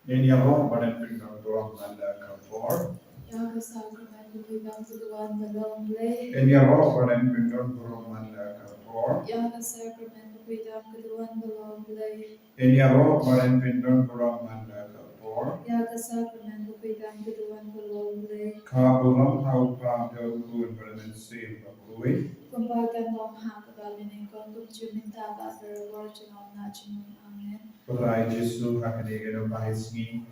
Genialo, badan pindang tulang nanda kapor. Jag sacramental freedom to the one the lonely. Genialo, badan pindang tulang nanda kapor. Jag sacramental freedom to the one the lonely. Genialo, badan pindang tulang nanda kapor. Jag sacramental freedom to the one the lonely. Kabulam haupa bilkun bermensim bakui. Kumbagan long hakabalin kon kumjuminta ba the reward of nachinun amen. Putra Yesus hakadegeno bahisni.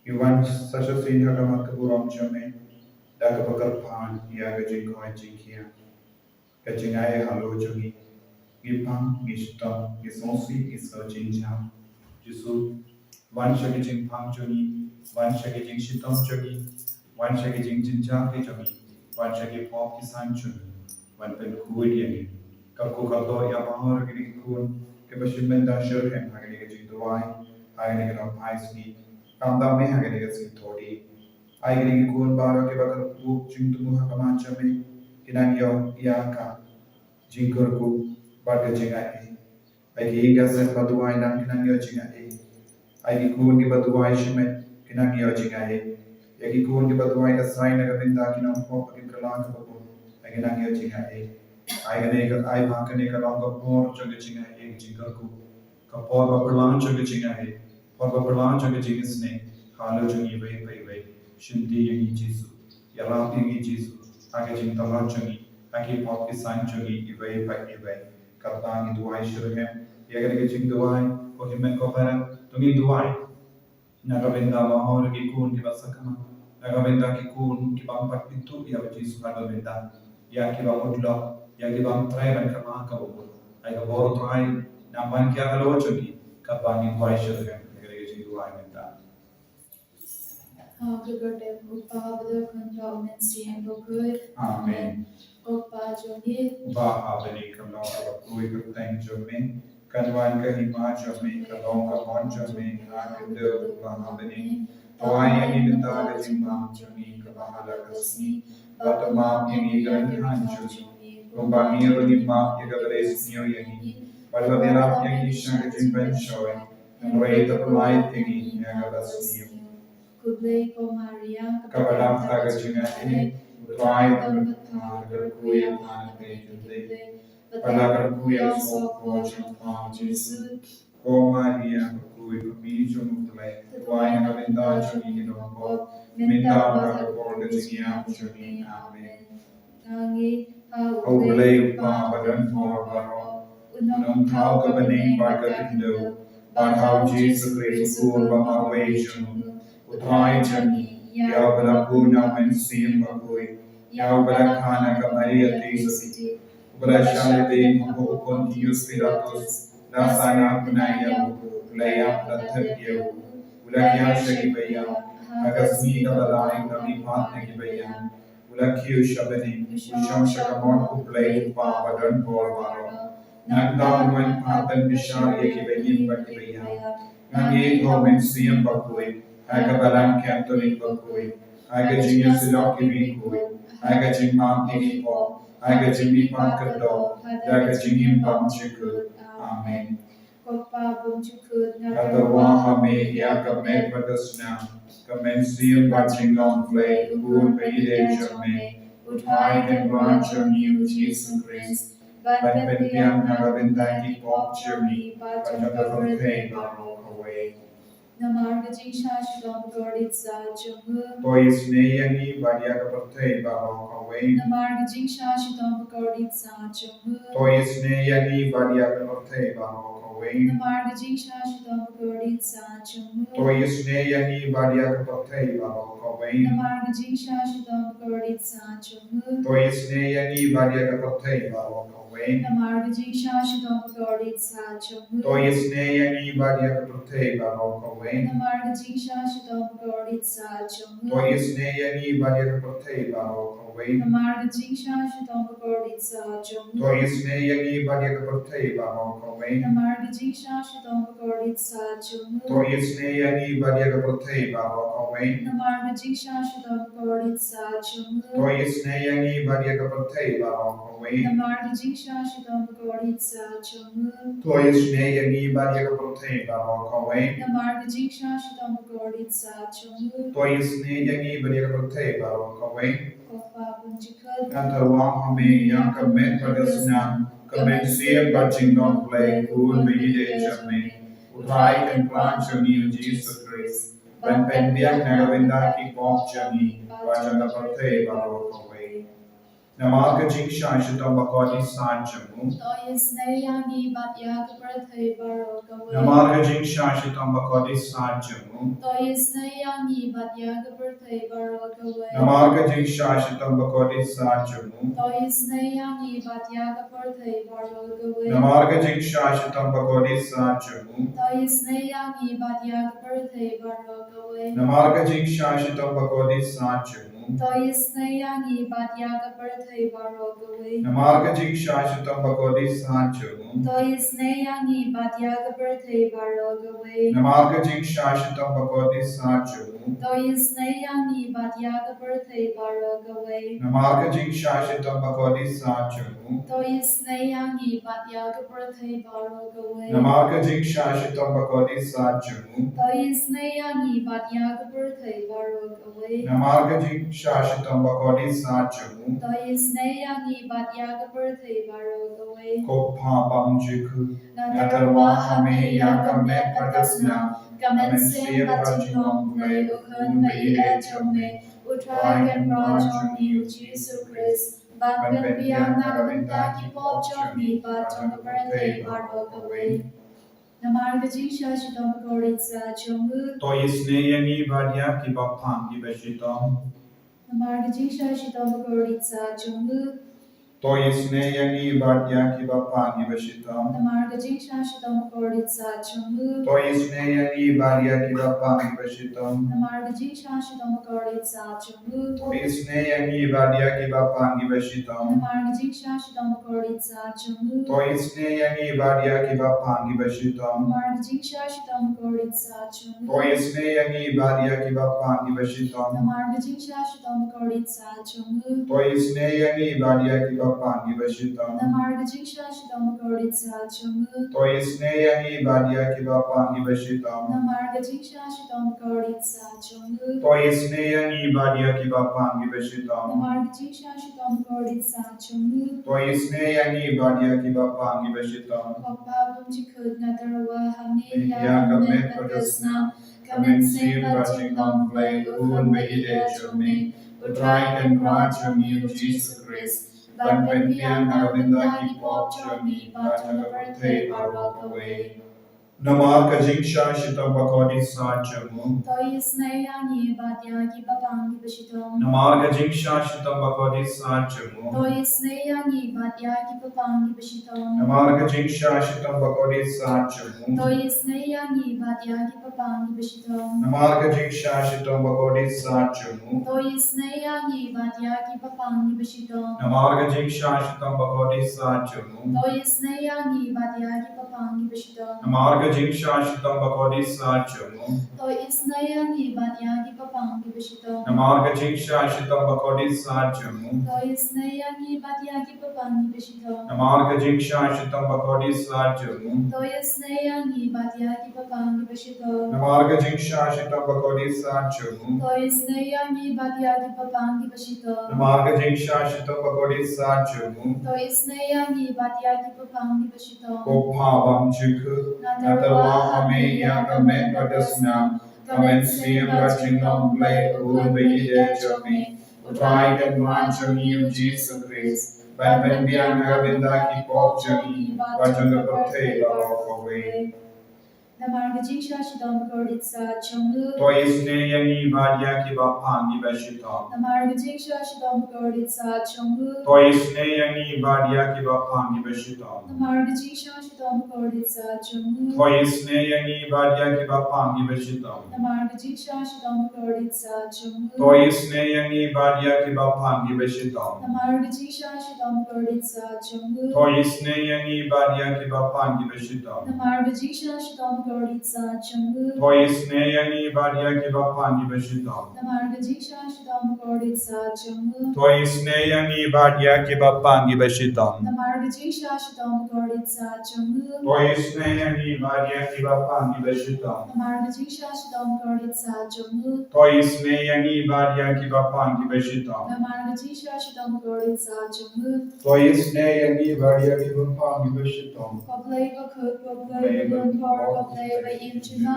Iwan sasha sin hakamat kaburam jame. Daga bakar pan iaga jingkoi jingkia. Kajingai halo jogi. Gipang gistam gisonsi iso jinja. Yesus wan shagi jingpang jogi. Wan shagi jingshitam jogi. Wan shagi jingjinja jogi. Wan shagi pop kisan jogi. Wan pen kui diani. Kapku kato ya bahar gini kun. Kebashimben da shir hem hagani ke jingduai. Hagani ke ram paisni. Kamdam me hagani ke sintori. Hagani ke kun baro ke bakar buk jingtumu hakamacha me. Kinanyo iyaka. Jingkurku barga jingai. Agi gazen baduai nam kinanyo jingai. Agi kun ki baduai shime kinanyo jingai. Agi kun ki baduai ka sai na gavinda kinam pop ki kalang ka babu. Agi nanyo jingai. Ai bhakane ka long ka por choga jingai agi jingkurku. Ka por ba perlang choga jingai. Por ba perlang choga jingisynei. Halo jungi vai vai vai. Shinti yangi jisu. Yalam yangi jisu. Aga jing tamar jungi. Aki pop ki san jungi ibai pa ibai. Kapang iduai shirhem. Yaga ke jing duai. Ko himen ko para tungi duai. Nagabenda mahor ki kun ki basakama. Nagabenda ki kun ki bang pat pintu ya jisu nagabenda. Ya ki bang udlo. Ya ki bang try ban kama ka bubul. Ai ka bor try naman kya kalo jungi. Kapang iduai shirhem. Yaga ke jing duai menta. Gugurtem upabda kunjal mensiyan bukut. Amen. Opa jongi. Bahabani kamlong kapakui kapteng jome. Kanwan ka hima jome. Kalong ka mon jome. Akadil bahabani. Tawai yang minta ka jimbang jome. Kabahala kasni. Batamam yang igan han jome. Kumbangi roni map yang kabares niyo yang ini. Balbadirap yang isang ka jimban shoy. Ang ray tapulay tingi yang kabas niyo. Kublai ko Maria Kabalam taga jinga ini. Tuai agar kuya mante jute. Palagar kuya sopo champa Jesu. Ko Maria kuya pamijo mutlay. Tuai na kabinda juni ginompo. Minta mga kapor na jingiam juni. Amen. Nangi Aublay pa badan mo baro. Unong tao kabaning baga indo. Barhaw Jesu Kristo kun bamarway juni. Utrai jani, yau balapuna mensim bagui, yau balakana ka Maria Tisa, ubrashale de mo pontius Pilatus, lasana punaya ulaya platabia, ulakya shakibaya, agasmi ka balay kami patna kibaya, ulakyu shabani, usham shakamon uplay pa padan porvaro, nagdang man patan bishar yakibayin bakibaya, nangit ho mensim bagui, aga balang Catholic bagui, aga jinga silok ibigui, aga jingmam igipo, aga jingmi pangkado, aga jingim pam chikut. Amen. Kopa bum chukut Katawa hame ya kamet padasna, kamensium bajingong flay, kun peide jame, utai ken rancho niu Jesus Christ, ban penpiang nagabentaki pop jami, bajagavante barok away. Namargajing Shashidam Gorditza Jungu. Toisneyani Badiakapathei Bahokaway. Namargajing Shashidam Gorditza Jungu. Toisneyani Badiakapathei Bahokaway. Namargajing Shashidam Gorditza Jungu. Toisneyani Badiakapathei Bahokaway. Namargajing Shashidam Gorditza Jungu. Toisneyani Badiakapathei Bahokaway. Namargajing Shashidam Gorditza Jungu. Toisneyani Badiakapathei Bahokaway. Namargajing Shashidam Gorditza Jungu. Toisneyani Badiakapathei Bahokaway. Namargajing Shashidam Gorditza Jungu. Toisneyani Badiakapathei Bahokaway. Namargajing Shashidam Gorditza Jungu. Toisneyani Badiakapathei Bahokaway. Namargajing Shashidam Gorditza Jungu. Toisneyani Badiakapathei Bahokaway. Namargajing Jingsha Shidam Goritsa Chungu. Toyisne yangi badia prote barokaway. Namarga Jingsha Shidam Goritsa Chungu. Toyisne yangi badia prote barokaway. Kofa Bunjikad. Antarwa hame yang kamet padasna. Kamet siya bachingong play kun bide chame. Utrai ken pran chami Jesus Christ. Ban pen biang nagavinda ki pop chami. Bachanga prote barokaway. Namarga jingsha shitam bakodi san chamu. Toyisne Yangi Batya Kaprathai Barokaway. Namarga jingsha shitam bakodi san chamu. Toyisne Yangi Batya Kaprathai Barokaway. Namarga jingsha shitam bakodi san chamu. Toyisne Yangi Batya Kaprathai Barokaway. Namarga jingsha shitam bakodi san chamu. Toyisne Yangi Batya Kaprathai Barokaway. Namarga jingsha shitam bakodi san chamu. Toyisne Yangi Batya Kaprathai Barokaway. Namarga jingsha shitam bakodi san chamu. Toyisne Yangi Batya Kaprathai Barokaway. Namarga jingsha shitam bakodi san chamu. Toyisne Yangi Batya Kaprathai Barokaway. Namarga jingsha shitam bakodi san chamu. Toyisne Yangi Batya Kaprathai Barokaway. Namarga jingsha shitam bakodi san chamu. Toyisne Yangi Batya Kaprathai Barokaway. Namarga jingsha shitam bakodi san chamu. Toyisne Yangi Batya Kaprathai Barokaway. Kopha bamjiku. Natarwa Hame Yakamet Padasna. Kamen Sen Bachingong Play Ukun Mai Echome. Utrai Ken Rajong Niu Jesus Christ. Ban Ben Biang Nagavinda Ki Pop Chomi Batong Kaprathai Barokaway. Namarga Jingsha Shidam Goritsa Chungu. Toyisne yangi badia ki bapang ki beshitam. Namarga Jingsha Shidam Goritsa Chungu. Toyisne yangi badia ki bapang ki beshitam. Namarga Jingsha Shidam Goritsa Chungu. Toyisne yangi badia ki bapang ki beshitam. Namarga Jingsha Shidam Goritsa Chungu. Toyisne yangi badia ki bapang ki beshitam. Namarga Jingsha Shidam Goritsa Chungu. Toyisne yangi badia ki bapang ki beshitam. Namarga Jingsha Shidam Goritsa Chungu. Toyisne yangi badia ki bapang ki beshitam. Namarga Jingsha Shidam Goritsa Chungu. Toyisne yangi badia ki bapang ki beshitam. Namarga Jingsha Shidam Goritsa Chungu. Toyisne yangi badia ki bapang ki beshitam. Namarga Jingsha Shidam Goritsa Chungu. Toyisne yangi badia ki bapang ki beshitam. Namarga Jingsha Shidam Goritsa Chungu. Toyisne yangi badia ki bapang ki beshitam. Kopa Bunjikud Natarwa Hame Ya kamet Yakamet padasna. Padasna. Kamen Sen Bachingong Play Ukun Mai Echome. Utrai Ken Rajong Niu Jesus Christ. Ban Ben Biang Nagavinda Ki Pop Chomi Batong Kaprathai Barokaway. Namarga jingsha shitam bakodi san chamu. Toyisne Yangi Batya Ki Papang Ki Bashitam. Namarga jingsha shitam bakodi san chamu. Toyisne Yangi Batya Ki Papang Ki Bashitam. Namarga jingsha shitam bakodi san chamu. Toyisne Yangi Batya Ki Papang Ki Bashitam. Namarga jingsha shitam bakodi san chamu. Toyisne Yangi Batya Ki Papang Ki Bashitam. Namarga jingsha shitam bakodi san chamu. Toyisne Yangi Batya Ki Papang Ki Bashitam. Namarga jingsha shitam bakodi san chamu. Toyisne Yangi Batya Ki Papang Ki Bashitam. Namarga jingsha shitam bakodi san chamu. Toyisne Yangi Batya Ki Papang Ki Bashitam. Namarga jingsha shitam bakodi san chamu. Toyisne Yangi Batya Ki Papang Ki Bashitam. Namarga jingsha shitam bakodi san chamu. Toyisne Yangi Batya Ki Papang Ki Bashitam. Namarga jingsha shitam bakodi san chamu. Toyisne Yangi Batya Ki Papang Ki Bashitam. Kopha bamjiku. Natarwa hame yakamet padasna. Kamen siya bachingong play kun bide chame. Utrai ken rajong Niu Jesus Christ. Ban Ben Biang Nagavinda ki pop chami. Bachanga prote barokaway. Namarga Jingsha Shidam Goritsa Chungu. Toyisne yangi badia ki bapang ki beshitam. Namarga Jingsha Shidam Goritsa Chungu. Toyisne yangi badia ki bapang ki beshitam. Namarga Jingsha Shidam Goritsa Chungu. Toyisne yangi badia ki bapang ki beshitam. Namarga Jingsha Shidam Goritsa Chungu. Toyisne yangi badia ki bapang ki beshitam. Namarga Jingsha Shidam Goritsa Chungu. Toyisne yangi badia ki bapang ki beshitam. Namarga Jingsha Shidam Goritsa Chungu. Toisne yani badia ki bapani bashidam. Namarga Jiksha Shidam Goritsa Chungu. Toisne yani badia ki bapani bashidam. Namarga Jiksha Shidam Goritsa Chungu. Toisne yani badia ki bapani bashidam. Namarga Jiksha Shidam Goritsa Chungu. Toisne yani badia ki bapani bashidam. Namarga Jiksha Shidam Goritsa Chungu. Toisne yani badia ki bapani bashidam. Koplay bakut koplay badun por koplay ba imchina.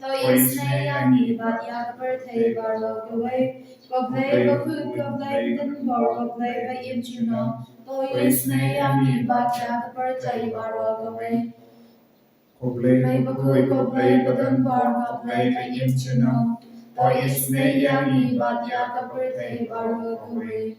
Toisne yani badia kaperthe baro gaway. Koplay bakut koplay badun por koplay ba imchina. Toisne yani badia kaperthe baro gaway. Koplay bakut koplay badun por koplay ba imchina. Toisne yani badia kaperthe baro gaway.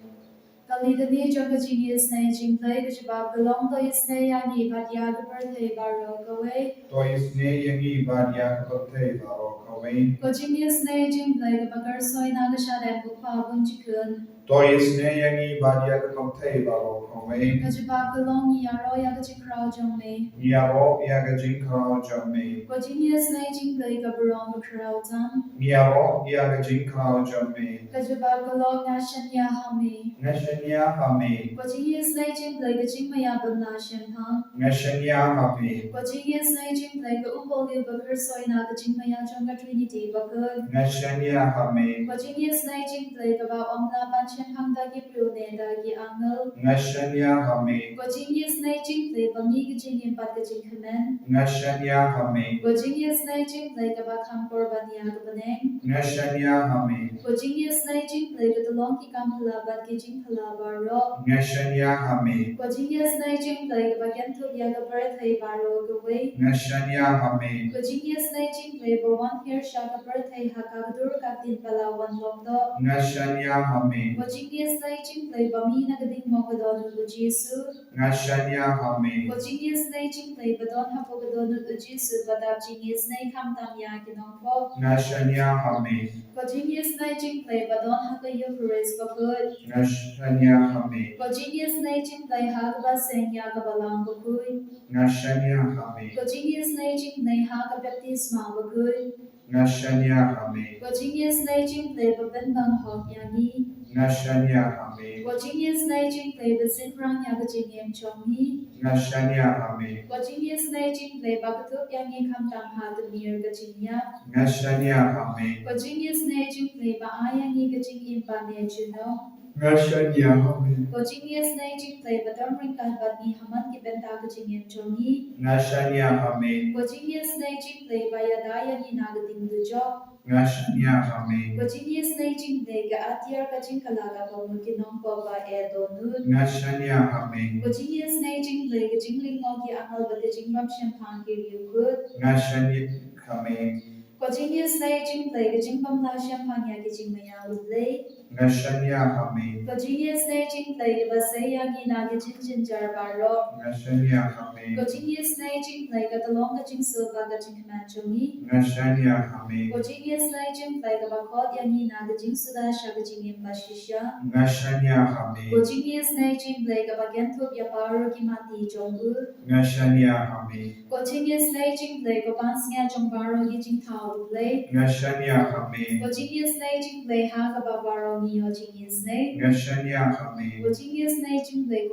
Kalidani Jingisynei Jinglei Gajabab Galong Toisne Yani Badia Gaberthe Baro Gaway. Toisne yani badia kapathe baro kawai. Jingisynei Jinglei Gabagar Soy Nagashadem Bukpa Bunchikun. Toisne yani badia kapathe baro kawai. Gajabab Galong Yaro Yagajikrao Jongme. Niaro yaga jinkrao jamme. Jingisynei Jinglei Gabarong Krao Tam. Niaro yaga jinkrao jamme. Gajabab Galong Nashanya Hame. Ngashanya hame. Jingisynei Jinglei Gajingmaya Bumna Shempang. Ngashanya hame. Jingisynei Jinglei Gaumboliu Bakar Soy Nagajingmaya Jonga Trinity Bakar. Ngashanya hame. Jingisynei Jinglei Gaba Omla Banchen Hangda Gipru Neda Gi Angal. Ngashanya hame. Jingisynei Jinglei Bami Gajingin Patgajing Kamen. Ngashanya hame. Jingisynei Jinglei Gaba Kampor Bania Gabaneng. Ngashanya hame. Jingisynei Jinglei Gadalong Ki Kampala Badgijing Kalabaro. Ngashanya hame. Jingisynei Jinglei Gaba Gentu Yaga Birthday Baro Gaway. Ngashanya hame. Jingisynei Jinglei Bawan Here Shaka Birthday Hakadur Katin Palawan Longdo. Ngashanya hame. Jingisynei Jinglei Bami Nagading Mogadonu Ujisu. Ngashanya hame. Jingisynei Jinglei Badon Hapogadonu Ujisu Badab Jingisynei Kamtam Yakinongpo. Ngashanya hame. Jingisynei Jinglei Badon Hakayu Furis Bakut. Ngashanya hame. Jingisynei Jinglei Hagaba Seng Yagabalang Bakui. Ngashanya hame. Jingisynei Jinglei Haga Baptisma Bakui. Ngashanya hame. Jingisynei Jinglei Babendang Hok Yangi. Ngashanya hame. Jingisynei Jinglei Bazinrang Yaga Jingim Chonghi. Ngashanya hame. Jingisynei Jinglei Bakatup Yangi Kamtang Hadamir Gajinya. Ngashanya hame. Jingisynei Jinglei Baayangi Gajingim Bane Juno. Ngashanya hame. Jingisynei Jinglei Badamring Kahbani Haman Kibenta Gajingim Chonghi. Ngashanya hame. Jingisynei Jinglei Bayadayangi Nagading Dujo. Ngashanya hame. Jingisynei Jinglei Gaatyar Gajinkalaga Pamukinong Boba Edonun. Ngashanya hame. Jingisynei Jinglei Gajingling Mogi Angal Badajingbam Shempang Giryukut. Ngashanya hame. Jingisynei Jinglei Gajingbam La Shempang Yagijingmaya Udlei. Ngashanya hame. Jingisynei Jinglei Basayangi Nagajinjinjar Baro. Ngashanya hame. Jingisynei Jinglei Gadalong Gajingsilva Gajingmanchongi. Ngashanya hame. Jingisynei Jinglei Gabakot Yangi Nagajingsuda Shagajingim Bashisha. Ngashanya hame. Jingisynei Jinglei Gabagentup Yaparo Gimati Jongu. Ngashanya hame. Jingisynei Jinglei Gabansnya Jongbaro Gijingtao Ublei. Ngashanya hame. Jingisynei Jinglei Hagababaro Nio Jingisynei. Ngashanya hame. Jingisynei Jinglei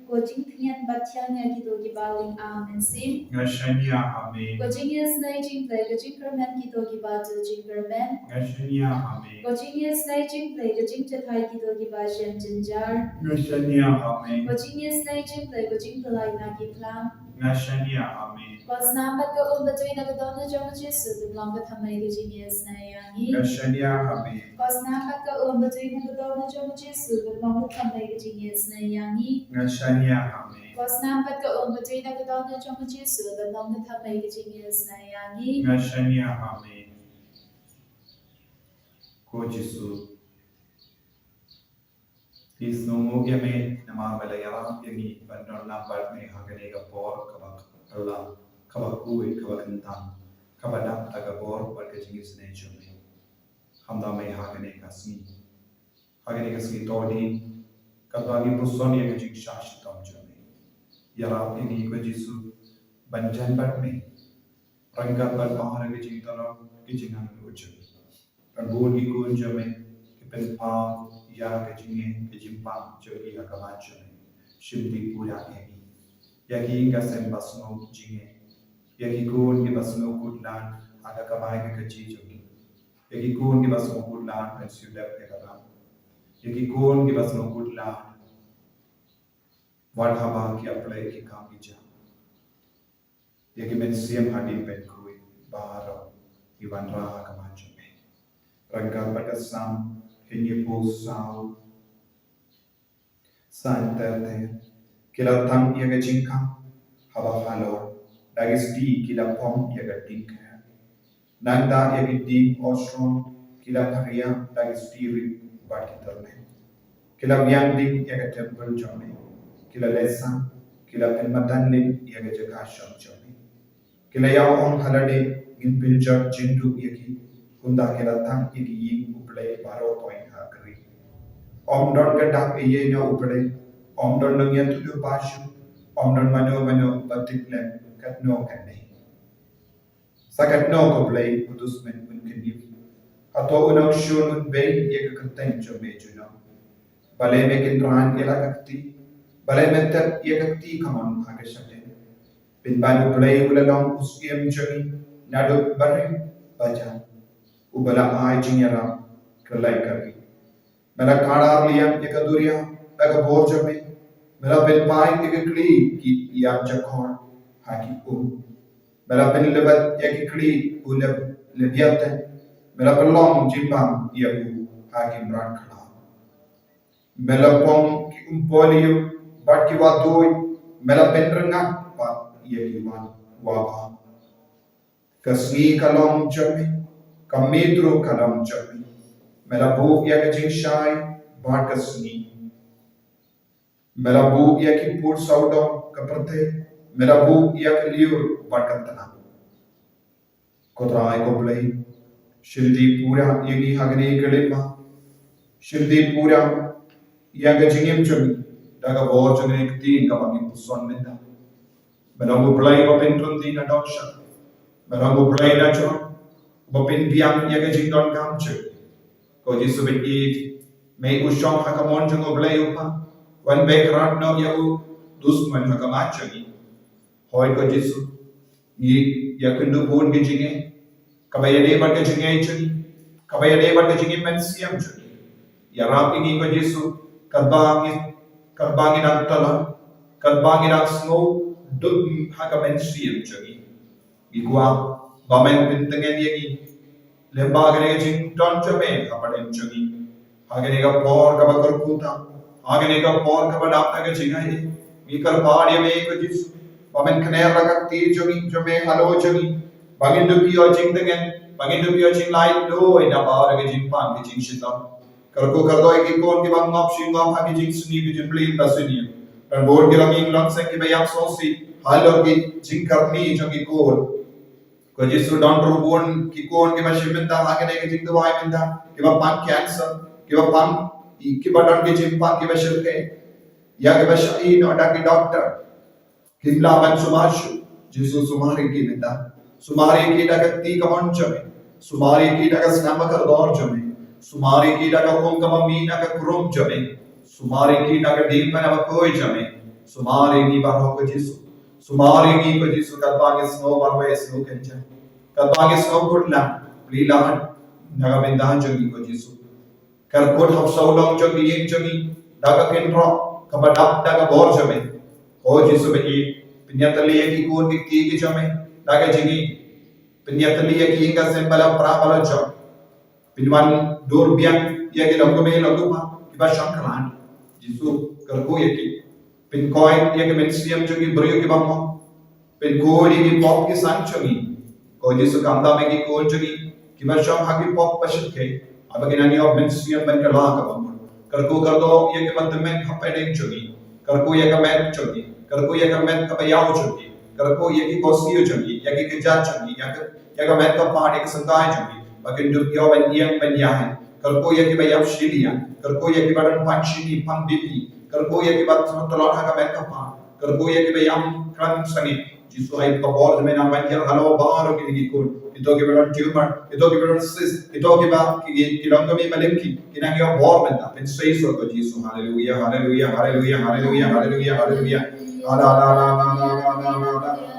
Gojingtian Batyanya Kido Gibaling Amen Sim. Ngashanya hame. Jingisynei Jinglei Gajinkermen Kido Gibatu Jingermen. Ngashanya hame. Jingisynei Jinglei Gajingchatai Kido Gibashen Jinjar. Ngashanya hame. Jingisynei Jinglei Gajingpalai Nagiplam. Ngashanya hame. Nambat ka Batui Nagadona Jomajisu Dublong Tamay Jingisynei Yangi. Ngashanya hame. Nambat ka Batui Nagadona Jomajisu Dublong Tamay Jingisynei Yangi. Ngashanya hame. Nambat ka Batui Nagadona Jomajisu Dublong Tamay Jingisynei Yangi. Ngashanya hame. Kojisu. Isnungu yame namamalaya yami bandar lambat me hagane kapor kabak Allah kabak kui kabak entang kabadap tagapor warga Jingisynei chumi hamda me hagane kasmi todi kabagi puson ya kajing shash tom chumi yarap ini kojisu banjan bat me rangga berbahara ke jintara ke jingan ucap. Dan bodi kun jame ke penpa ya ke jinge ke jimpa jadi akamacam. Shimdi pura emi. Yaki inga sembasno jinge. Yaki kun ke basno kudlan aga kamai ke kecil. Yaki kun ke basno kudlan pensiudak ke karam. Yaki kun ke basno kudlan wadhaba ki apply ki kam ki jam. Yaki men siam hadim pen kui bahara iwan raha kamacam. Rangga padasam hinye posau santerte kila tam yaga jingka haba halo dagis di kila pom yaga dinka nanda yaga di ostron kila paria dagis diri bakiterne kila bianding yaga temple jome kila lesa kila penmatanlin yaga jakasham jome kila yaw on halade in pinjar jindu yaki kunda kila tam yaki ying uplay baro point hakri om don gadak iye nya upre om don nang yan tudu pashu om don mano patikle kat no kanne sakat no ko play putus men mungkin ni ato unang shun un bay ye ka katen jome juno bale me kin ran ila kakti bale me tet ye kakti kamon agashate bin banu play ulalong uskiem jami nadu bare baja ubala ai jinyara kelai kari मेरा काड़ा लिया एक दुरिया एक बोर्ज में मेरा बिन पाई एक कड़ी की या जखौर हाकी मेरा बिन लेबत एक कड़ी उलब लेबियत मेरा पेलोंग जिम्बाम या हाकी मरान खड़ा मेरा पोंग की पोलियो बाट की वादोई मेरा बिन रंगा बात ये की वाबा कसनी कलम जमी कमीद्रो कलम जमी मेरा बुक या के जिंगशाई बाट कसनी मेरा बुक या की पूर साउडो कपरते मेरा बुक या के लियो बाट कतना कोतराई को प्ले शिल्दी पूरा यगी हगने गलिमा शिल्दी पूरा या के जिंगम चमी daga bor jengene kti kamangi puson menda merangu play bapentron di na doksha merangu play na chon bapin biang ya ke jingdon kamche ko jisu be may ushong hakamon jeng play upa wan background no ya u dusman hakamachi hoy ko jisu yi ya kundu bon ke jinge kabaya de bar ke jinge chuni kabaya de bar ke jinge men siam chuni ya rapi ni ko jisu kadbangi nang tala kadbangi nang snow dut hakamen siam chuni igwa bamen pintengen yegi lemba gane jing don chome kapaden chuni hagane ga por ka bakar kuta hagane ga por ka bada ka jingai mi kar paadi me ko jis bamen khaner la ti chumi chome halo chumi bagin du pio jing tengen bagin du pio jing lai do ina bar ga jing pan ga jing shita karko kardo ki kon ki bang ngop shing ngop ha ki jing suni ki jing plin basuni dan bor ki laming lang se ki bayam so si halo ki jing karni jo ki kon ko jisu don ro bon ki kon ki ba shimenta ha ke ki jing do ai menta ki ba pan cancer ki ba pan ki ba don ki jing pan ki ba shilke ya ke ba shai no da ki doctor kimla ban sumashu jisu sumari ki menta sumari ki da ti kamon chame sumari ki da snama kar dor chame sumari ki da kom kam mina ka krom chame sumari ki da din pa na koi chame sumari ki ba ho ko jisu sumari ki ko jisu ka ba ke snow ba we snow kencha ka ba ke snow kutla lila naga bendan jogi ko jisu kar kot hab so long jogi yin jogi daga kenro ka ba dap daga bor chame ko jisu be pinyatali ki ko ki ki chame daga jigi pinyatali ki inga sembala pra bala chame pinwan dor biang ya ke lagu me lagu pa kiba shankran jisu karko yaki pin coin ya ke mensiam jogi brio ke bammo pin kodi ki pop ki sang jogi ko jisu kamda me ki ko jogi kiba sham ha ki pop pashit ke abagina ni of mensiam ban ka la ka bammo karko kardo ya ke mad men hapedeng jogi karko ya ka met jogi karko ya ka met ka bayao jogi karko ya ki kosiyo jogi ya ki kejat jogi ya ka met ka paade ka santai jogi bakin du yo ben yang ben yahan karko ya ki bayam shilia karko ya ki badan panchini pang bibi karko ya ki bat tolon ha ka ben ka pa karko ya ki bayam kran sani Jesus ay pabor na naman niya halo baro kinikikun. Ito kibalon tumor, ito kibalon cyst, ito kilong kami malingki, kinangyo bor menta, pensaiso ko Jesus. Hallelujah, hallelujah, hallelujah, hallelujah, hallelujah, hallelujah.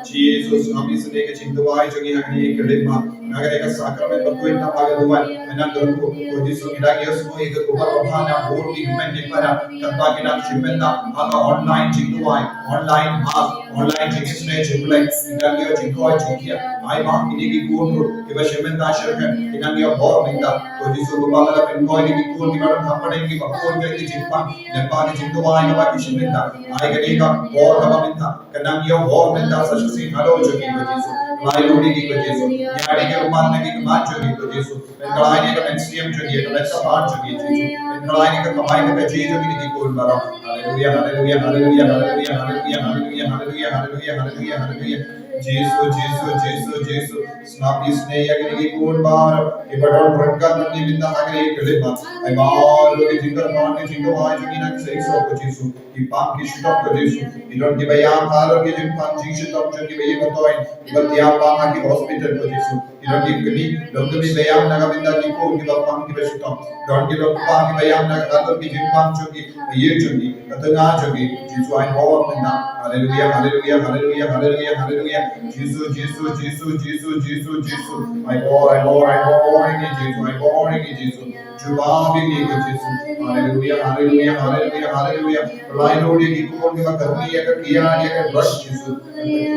Jesus, kami sedikit cintuai jogi hari kelima, naga sakramen berkuit na pagaduan, anak terku, Jesus kita kira semua ikut ubah bahana bor di gemen di para, kata kita cimenta, ala online cintuai, online mas, online jingisynei cimulai, kita kira cintuai cintia, ai mah ini kikun, kita cimenta syarkan, kita kira bor minta, Jesus ubah ala penkoi ini kikun, kita orang hampa ini bakun jadi cimpa, lempa di cintuai nama cimenta, ai ketika bor kaba minta, karena dia bor minta sesuatu halo jogi Jesus, lalu ini Jesus, nyari ke rumah lagi ke mana jogi Jesus, kalau ini ke pensiun jogi, ke pensiun apa jogi Jesus, kalau ini ke kamai ke gaji jogi ini kikun barang, haleluya, haleluya, haleluya, haleluya, haleluya, haleluya, haleluya, haleluya, haleluya, haleluya, Jesus, Jesus, Jesus, Jesus, snapi snei agni kikun bar, ibadah berkat mandi minta agni kelima, ay mal logi jingkar maan ke jingko ay jogi nak seiso ko Jesus, ipam ki shitop ko Jesus, idon ki bayam halo ki jimpam jing shitop jogi bayi batoin, ibal tiap pam ki hospital ko Jesus, idon ki kini dong ki bayam naga minta ki ko ki bapam ki shitop, don ki dong pam ki bayam naga halo ki jimpam jogi bayi jogi, katanga jogi Jesus ay bawat minta, hallelujah, hallelujah, hallelujah, hallelujah, hallelujah, Jesus, Jesus, Jesus, Jesus, Jesus, Jesus, ay bawat, ini Jesus, ay bawat ini Jesus, jubah ini Jesus, hallelujah, hallelujah, hallelujah, hallelujah, pelai Lord ये किकुन के करनी है कि किया है कि brush Jesus,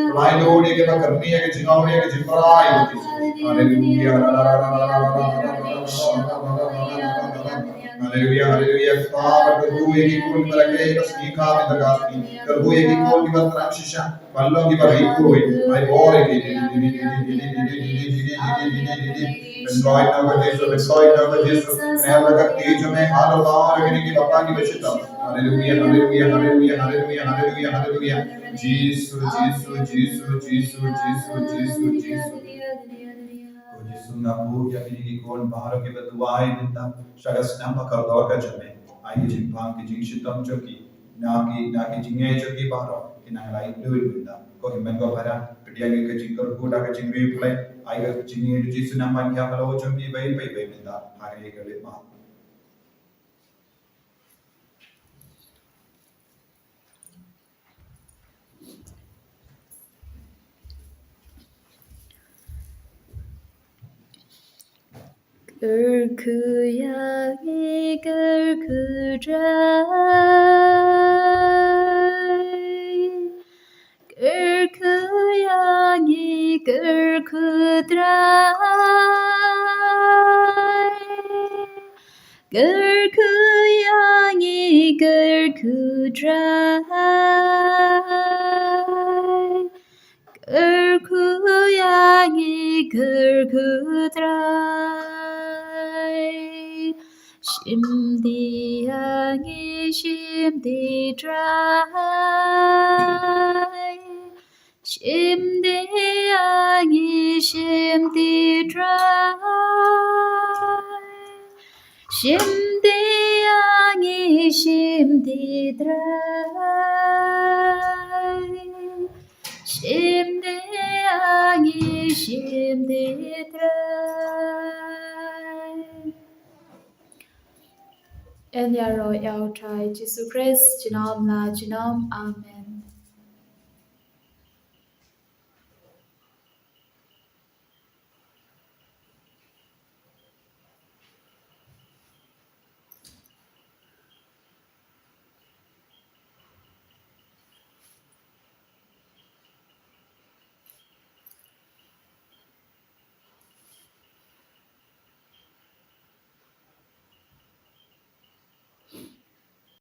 pelai Lord ये कि करनी है कि जिनावरी है कि जिम्पराई हो Jesus, hallelujah, hallelujah, hallelujah, Father करबू ये किकुन के लगे कि स्नीका में दगास्ती, करबू ये किकुन के बंतराम शिशा, बल्लों की बरीकु हुई, आई बोर है कि Employed now Jesus, employed now Jesus, never got teach me how to bow again in Papa give a shit up. Hallelujah, hallelujah, hallelujah, hallelujah, hallelujah, hallelujah. Jesus, Jesus, Jesus, Jesus, Jesus, Jesus, Jesus. Jesus ngaku ya ini kon baharo ke betuai minta shagas nampa kaldo ka jame ai jimpang ki jing shitam joki na ki jinge joki baharo kina lai duit minta ko himben ko bara pidia ke jingkar ko da ka jingwe play ai ka jinge Jesus nampa kya kalo joki bai minta hare ke le ma Gerkuyagi gerkudrai, gerkuyagi gerkudrai, gerkuyagi gerkudrai. Gerkuyagi gerkudrai, shimdiyangi shimdidrai, shimdiyangi shimdidrai, shimdiyangi shimdidrai. Shimdeyangi shimdidrai. En jag rör jag try Jesus Christ, genom la genom amen.